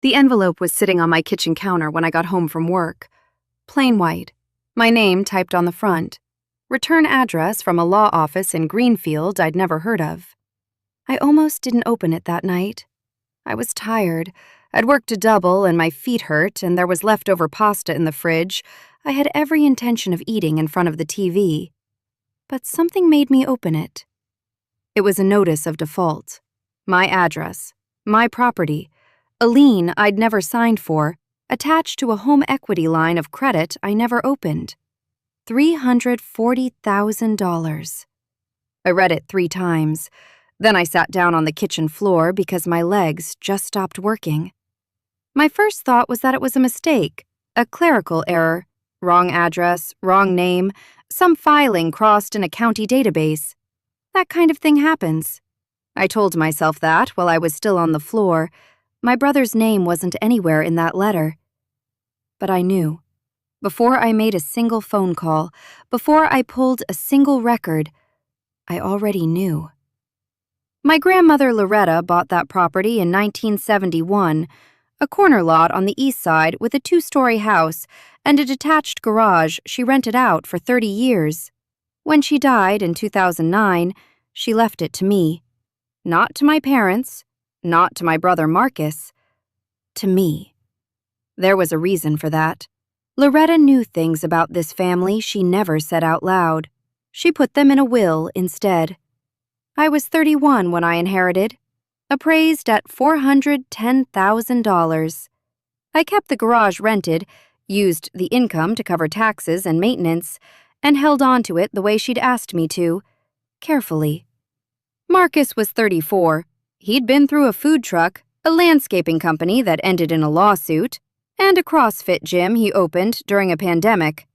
The envelope was sitting on my kitchen counter when I got home from work. Plain white. My name typed on the front. Return address from a law office in Greenfield I'd never heard of. I almost didn't open it that night. I was tired. I'd worked a double and my feet hurt, and there was leftover pasta in the fridge I had every intention of eating in front of the TV. But something made me open it. It was a notice of default. My address. My property. A lien I'd never signed for, attached to a home equity line of credit I never opened. $340,000. I read it 3 times. Then I sat down on the kitchen floor because my legs just stopped working. My first thought was that it was a mistake, a clerical error, wrong address, wrong name, some filing crossed in a county database. That kind of thing happens. I told myself that while I was still on the floor. My brother's name wasn't anywhere in that letter. But I knew. Before I made a single phone call, before I pulled a single record, I already knew. My grandmother Loretta bought that property in 1971, a corner lot on the east side with a 2-story house and a detached garage she rented out for 30 years. When she died in 2009, she left it to me. Not to my parents, not to my brother Marcus, to me. There was a reason for that. Loretta knew things about this family she never said out loud. She put them in a will instead. I was 31 when I inherited, appraised at $410,000. I kept the garage rented, used the income to cover taxes and maintenance, and held on to it the way she'd asked me to, carefully. Marcus was 34. He'd been through a food truck, a landscaping company that ended in a lawsuit, and a CrossFit gym he opened during a pandemic.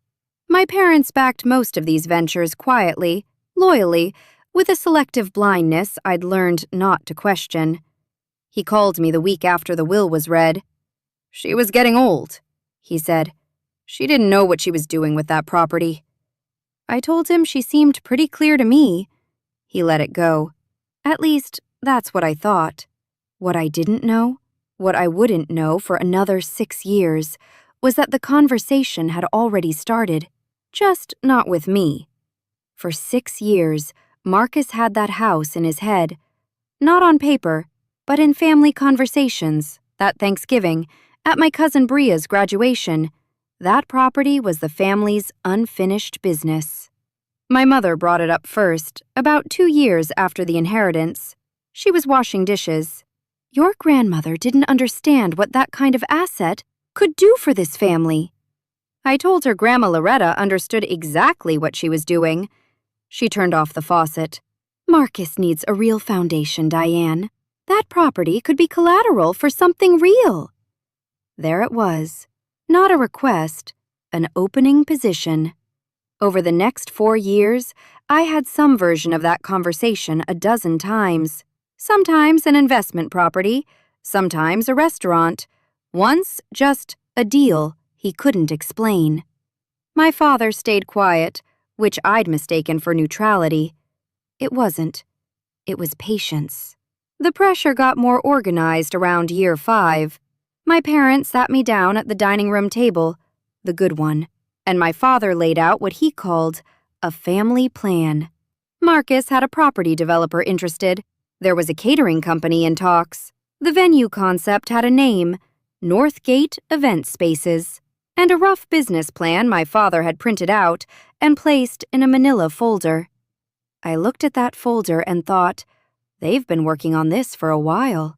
My parents backed most of these ventures quietly, loyally, with a selective blindness I'd learned not to question. He called me the week after the will was read. "She was getting old," he said. "She didn't know what she was doing with that property." I told him she seemed pretty clear to me. He let it go. At least, that's what I thought. What I didn't know, what I wouldn't know for another 6 years, was that the conversation had already started, just not with me. For 6 years, Marcus had that house in his head. Not on paper, but in family conversations, that Thanksgiving, at my cousin Bria's graduation. That property was the family's unfinished business. My mother brought it up first, about 2 years after the inheritance. She was washing dishes. Your grandmother didn't understand what that kind of asset could do for this family. I told her Grandma Loretta understood exactly what she was doing. She turned off the faucet. Marcus needs a real foundation, Diane. That property could be collateral for something real. There it was. Not a request, an opening position. Over the next 4 years, I had some version of that conversation a dozen times. Sometimes an investment property, sometimes a restaurant. Once just a deal he couldn't explain. My father stayed quiet, which I'd mistaken for neutrality. It wasn't. It was patience. The pressure got more organized around year 5. My parents sat me down at the dining room table, the good one, and my father laid out what he called a family plan. Marcus had a property developer interested. There was a catering company in talks. The venue concept had a name, Northgate Event Spaces, and a rough business plan my father had printed out and placed in a manila folder. I looked at that folder and thought, they've been working on this for a while.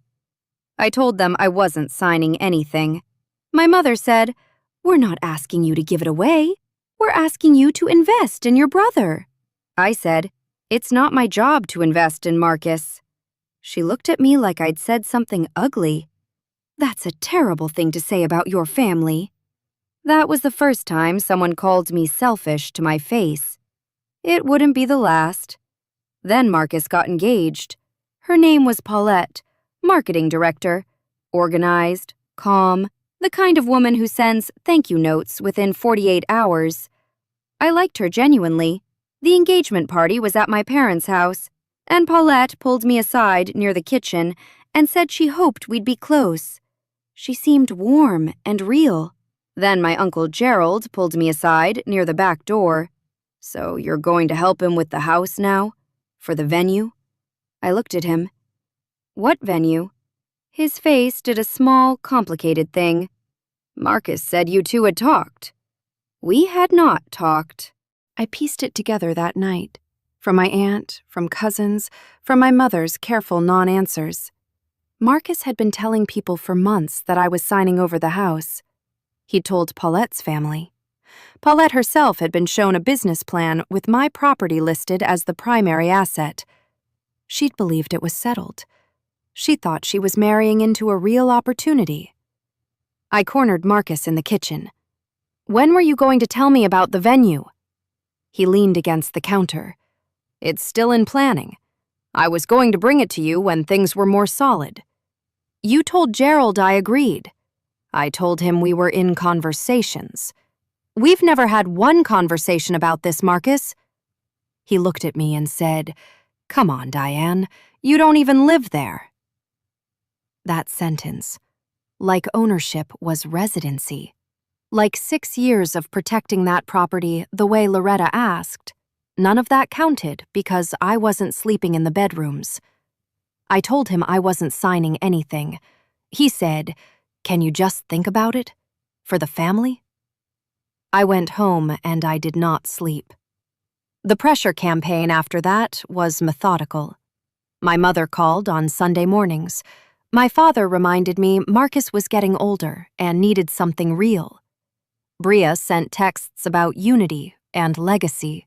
I told them I wasn't signing anything. My mother said, "We're not asking you to give it away. We're asking you to invest in your brother." I said, "It's not my job to invest in Marcus." She looked at me like I'd said something ugly. "That's a terrible thing to say about your family." That was the first time someone called me selfish to my face. It wouldn't be the last. Then Marcus got engaged. Her name was Paulette, marketing director, organized, calm, the kind of woman who sends thank you notes within 48 hours. I liked her genuinely. The engagement party was at my parents' house, and Paulette pulled me aside near the kitchen and said she hoped we'd be close. She seemed warm and real. Then my Uncle Gerald pulled me aside near the back door. "So you're going to help him with the house now? For the venue?" I looked at him. "What venue?" His face did a small, complicated thing. "Marcus said you two had talked." We had not talked. I pieced it together that night. From my aunt, from cousins, from my mother's careful non-answers. Marcus had been telling people for months that I was signing over the house. He'd told Paulette's family. Paulette herself had been shown a business plan with my property listed as the primary asset. She'd believed it was settled. She thought she was marrying into a real opportunity. I cornered Marcus in the kitchen. "When were you going to tell me about the venue?" He leaned against the counter. "It's still in planning. I was going to bring it to you when things were more solid." "You told Gerald I agreed." "I told him we were in conversations." "We've never had one conversation about this, Marcus." He looked at me and said, "Come on, Diane, you don't even live there." That sentence, like ownership was residency. Like 6 years of protecting that property the way Loretta asked, none of that counted because I wasn't sleeping in the bedrooms. I told him I wasn't signing anything. He said, "Can you just think about it? For the family?" I went home and I did not sleep. The pressure campaign after that was methodical. My mother called on Sunday mornings. My father reminded me Marcus was getting older and needed something real. Bria sent texts about unity and legacy.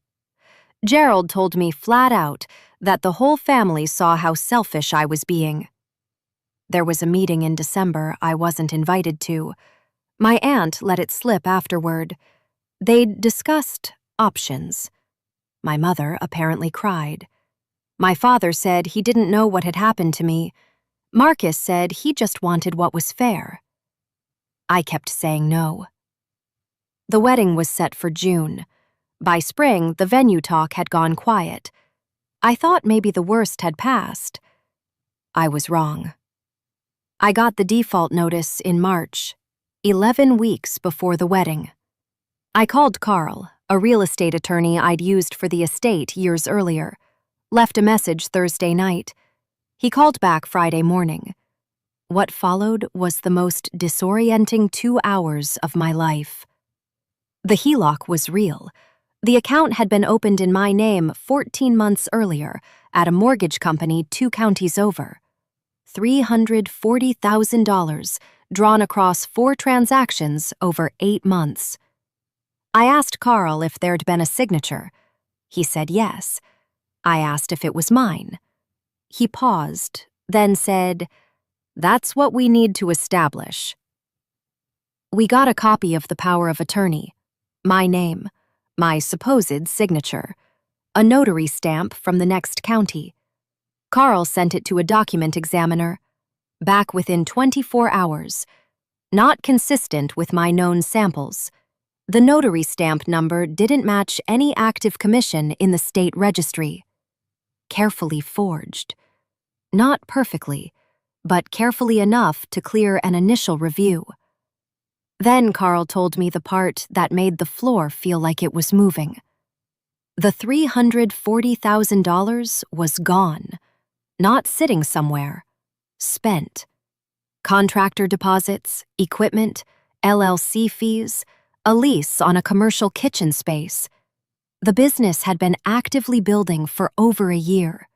Gerald told me flat out that the whole family saw how selfish I was being. There was a meeting in December I wasn't invited to. My aunt let it slip afterward. They'd discussed options. My mother apparently cried. My father said he didn't know what had happened to me. Marcus said he just wanted what was fair. I kept saying no. The wedding was set for June. By spring, the venue talk had gone quiet. I thought maybe the worst had passed. I was wrong. I got the default notice in March, 11 weeks before the wedding. I called Carl, a real estate attorney I'd used for the estate years earlier, left a message Thursday night. He called back Friday morning. What followed was the most disorienting 2 hours of my life. The HELOC was real. The account had been opened in my name 14 months earlier at a mortgage company 2 counties over. $340,000 drawn across 4 transactions over 8 months. I asked Carl if there'd been a signature. He said yes. I asked if it was mine. He paused, then said, "That's what we need to establish." We got a copy of the power of attorney. My name, my supposed signature, a notary stamp from the next county. Carl sent it to a document examiner. Back within 24 hours. Not consistent with my known samples. The notary stamp number didn't match any active commission in the state registry. Carefully forged. Not perfectly, but carefully enough to clear an initial review. Then Carl told me the part that made the floor feel like it was moving. The $340,000 was gone, not sitting somewhere, spent. Contractor deposits, equipment, LLC fees, a lease on a commercial kitchen space. The business had been actively building for over a year.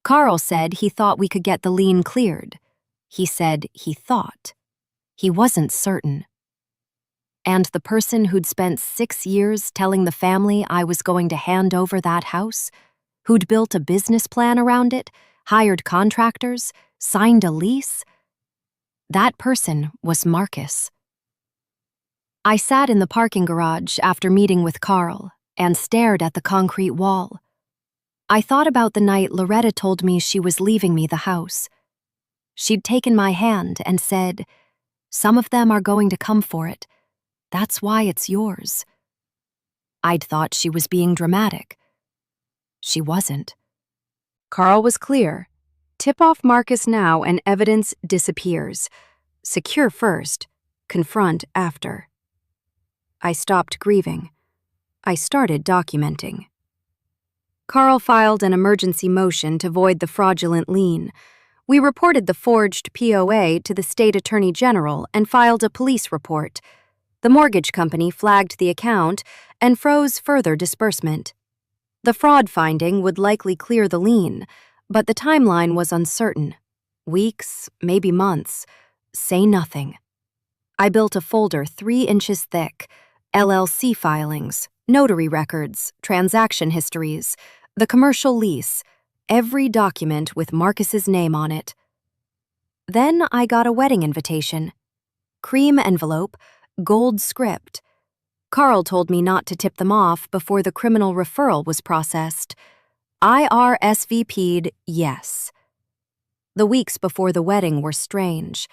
Carl said he thought we could get the lien cleared. He said he thought. He wasn't certain. And the person who'd spent 6 years telling the family I was going to hand over that house, who'd built a business plan around it, hired contractors, signed a lease, that person was Marcus. I sat in the parking garage after meeting with Carl and stared at the concrete wall. I thought about the night Loretta told me she was leaving me the house. She'd taken my hand and said, "Some of them are going to come for it. That's why it's yours." I'd thought she was being dramatic. She wasn't. Carl was clear. Tip off Marcus now and evidence disappears. Secure first, confront after. I stopped grieving. I started documenting. Carl filed an emergency motion to void the fraudulent lien. We reported the forged POA to the state attorney general and filed a police report. The mortgage company flagged the account and froze further disbursement. The fraud finding would likely clear the lien, but the timeline was uncertain. Weeks, maybe months. Say nothing. I built a folder 3 inches thick, LLC filings, notary records, transaction histories, the commercial lease, every document with Marcus's name on it. Then I got a wedding invitation. Cream envelope, gold script. Carl told me not to tip them off before the criminal referral was processed. I RSVP'd yes. The weeks before the wedding were strange.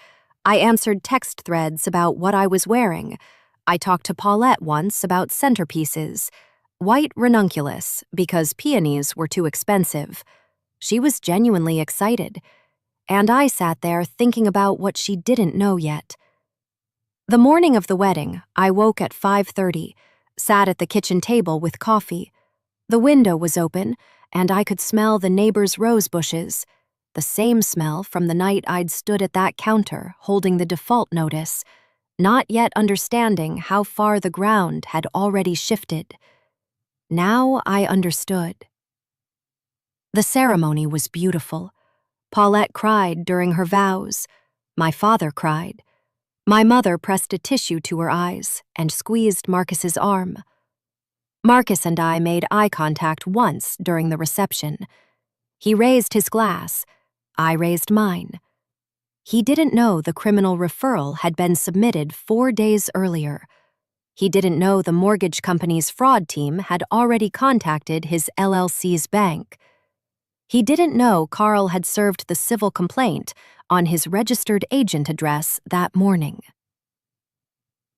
I answered text threads about what I was wearing. I talked to Paulette once about centerpieces. White ranunculus, because peonies were too expensive. She was genuinely excited. And I sat there thinking about what she didn't know yet. The morning of the wedding, I woke at 5:30, sat at the kitchen table with coffee. The window was open, and I could smell the neighbor's rose bushes, the same smell from the night I'd stood at that counter holding the default notice, not yet understanding how far the ground had already shifted. Now I understood. The ceremony was beautiful. Paulette cried during her vows. My father cried. My mother pressed a tissue to her eyes and squeezed Marcus's arm. Marcus and I made eye contact once during the reception. He raised his glass. I raised mine. He didn't know the criminal referral had been submitted 4 days earlier. He didn't know the mortgage company's fraud team had already contacted his LLC's bank. He didn't know Carl had served the civil complaint on his registered agent address that morning.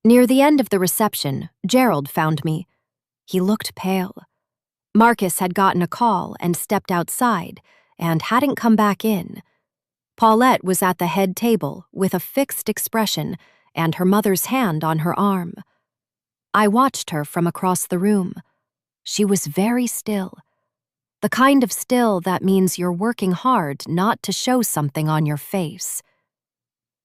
Near the end of the reception, Gerald found me. He looked pale. Marcus had gotten a call and stepped outside, and hadn't come back in. Paulette was at the head table with a fixed expression and her mother's hand on her arm. I watched her from across the room. She was very still. The kind of still that means you're working hard not to show something on your face.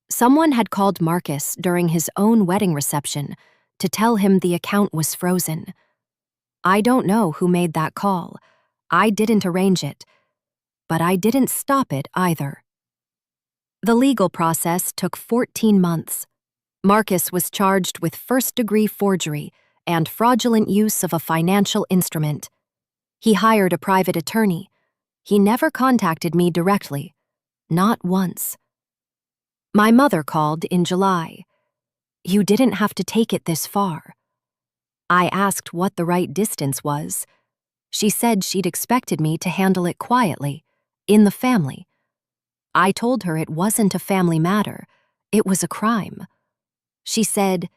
Someone had called Marcus during his own wedding reception to tell him the account was frozen. I don't know who made that call. I didn't arrange it. But I didn't stop it either. The legal process took 14 months. Marcus was charged with first-degree forgery and fraudulent use of a financial instrument. He hired a private attorney. He never contacted me directly. Not once. My mother called in July. You didn't have to take it this far. I asked what the right distance was. She said she'd expected me to handle it quietly, in the family. I told her it wasn't a family matter. It was a crime. She said,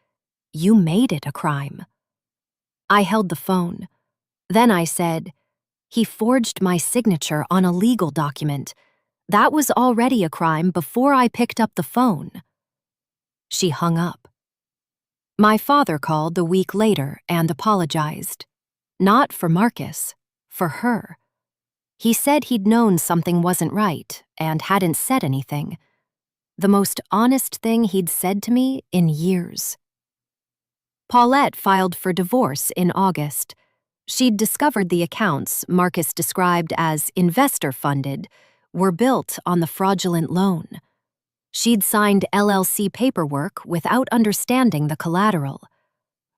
"You made it a crime." I held the phone. Then I said, "He forged my signature on a legal document. That was already a crime before I picked up the phone." She hung up. My father called a week later and apologized. Not for Marcus, for her. He said he'd known something wasn't right and hadn't said anything. The most honest thing he'd said to me in years. Paulette filed for divorce in August. She'd discovered the accounts Marcus described as investor-funded were built on the fraudulent loan. She'd signed LLC paperwork without understanding the collateral.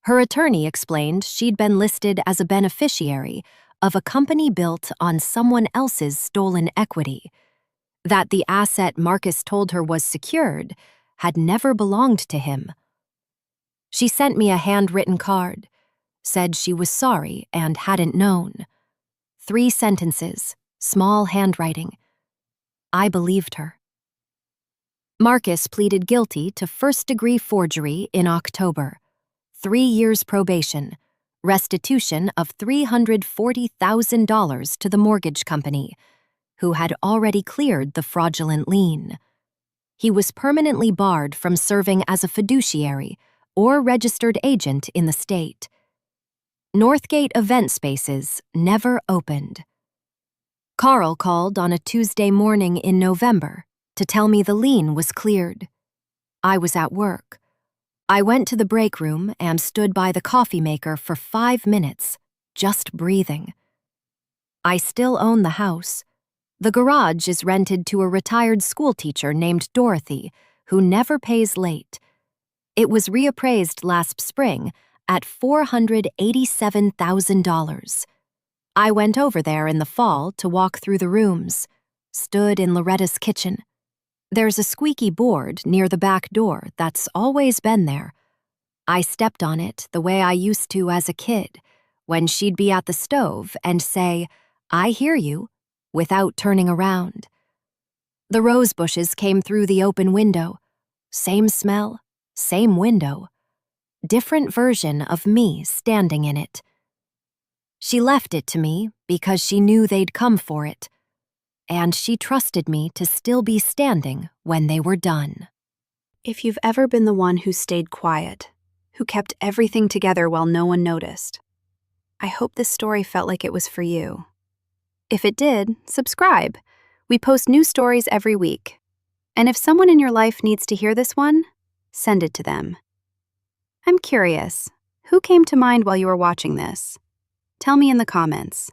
Her attorney explained she'd been listed as a beneficiary of a company built on someone else's stolen equity, that the asset Marcus told her was secured had never belonged to him. She sent me a handwritten card, said she was sorry and hadn't known. 3 sentences, small handwriting. I believed her. Marcus pleaded guilty to first-degree forgery in October. 3 years probation, restitution of $340,000 to the mortgage company, who had already cleared the fraudulent lien. He was permanently barred from serving as a fiduciary or registered agent in the state. Northgate event spaces never opened. Carl called on a Tuesday morning in November to tell me the lien was cleared. I was at work. I went to the break room and stood by the coffee maker for 5 minutes, just breathing. I still own the house. The garage is rented to a retired schoolteacher named Dorothy, who never pays late. It was reappraised last spring at $487,000. I went over there in the fall to walk through the rooms, stood in Loretta's kitchen. There's a squeaky board near the back door that's always been there. I stepped on it the way I used to as a kid, when she'd be at the stove and say, "I hear you," without turning around. The rose bushes came through the open window. Same smell, same window. Different version of me standing in it. She left it to me because she knew they'd come for it. And she trusted me to still be standing when they were done. If you've ever been the one who stayed quiet, who kept everything together while no one noticed, I hope this story felt like it was for you. If it did, subscribe. We post new stories every week. And if someone in your life needs to hear this one, send it to them. I'm curious, who came to mind while you were watching this? Tell me in the comments.